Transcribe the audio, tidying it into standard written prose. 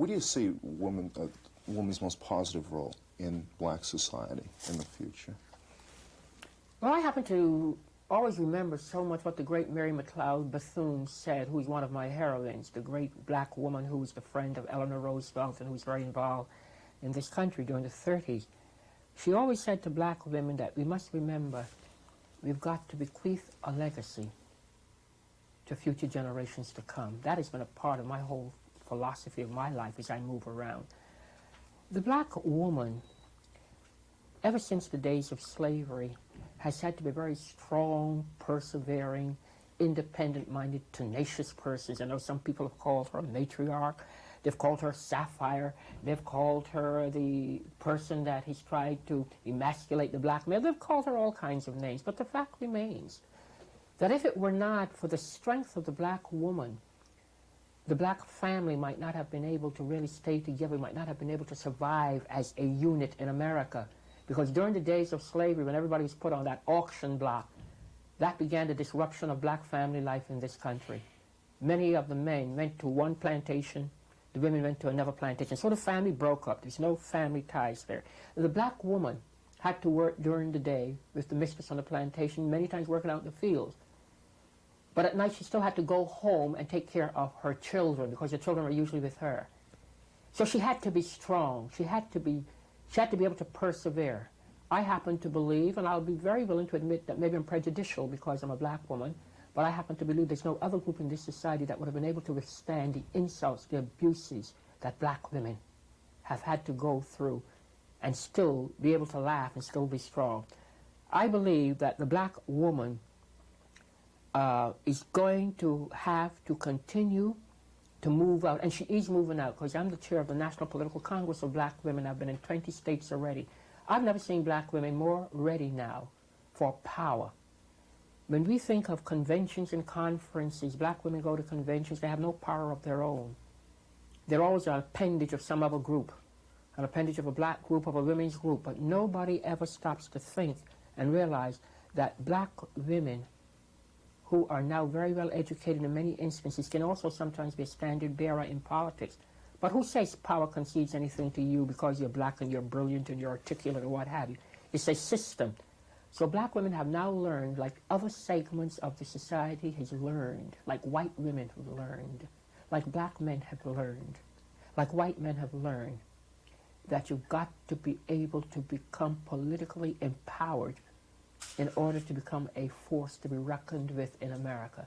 What do you see woman's most positive role in black society in the future? Well, I happen to always remember so much what the great Mary McLeod Bethune said, who is one of my heroines, the great black woman who was the friend of Eleanor Roosevelt and who was very involved in this country during the 30s. She always said to black women that we must remember we've got to bequeath a legacy to future generations to come. That has been a part of my whole philosophy of my life as I move around. The black woman, ever since the days of slavery, has had to be very strong, persevering, independent-minded, tenacious persons. I know some people have called her a matriarch. They've called her Sapphire. They've called her the person that has tried to emasculate the black male. They've called her all kinds of names. But the fact remains that if it were not for the strength of the black woman, the black family might not have been able to really stay together, might not have been able to survive as a unit in America. Because during the days of slavery, when everybody was put on that auction block, that began the disruption of black family life in this country. Many of the men went to one plantation, the women went to another plantation. So the family broke up. There's no family ties there. The black woman had to work during the day with the mistress on the plantation, many times working out in the fields. But at night she still had to go home and take care of her children because the children were usually with her. So she had to be strong. She had to be able to persevere. I happen to believe, and I'll be very willing to admit that maybe I'm prejudicial because I'm a black woman, but I happen to believe there's no other group in this society that would have been able to withstand the insults, the abuses that black women have had to go through and still be able to laugh and still be strong. I believe that the black woman is going to have to continue to move out, and she is moving out because I'm the chair of the National Political Congress of Black Women. I've been in 20 states already. I've never seen black women more ready now for power. When we think of conventions and conferences, black women go to conventions, they have no power of their own. They're always an appendage of some other group, an appendage of a black group, of a women's group, but nobody ever stops to think and realize that black women who are now very well educated in many instances can also sometimes be a standard bearer in politics. But who says power concedes anything to you because you're black and you're brilliant and you're articulate or what have you? It's a system. So black women have now learned, like other segments of the society has learned, like white women have learned, like black men have learned, like white men have learned, that you've got to be able to become politically empowered in order to become a force to be reckoned with in America.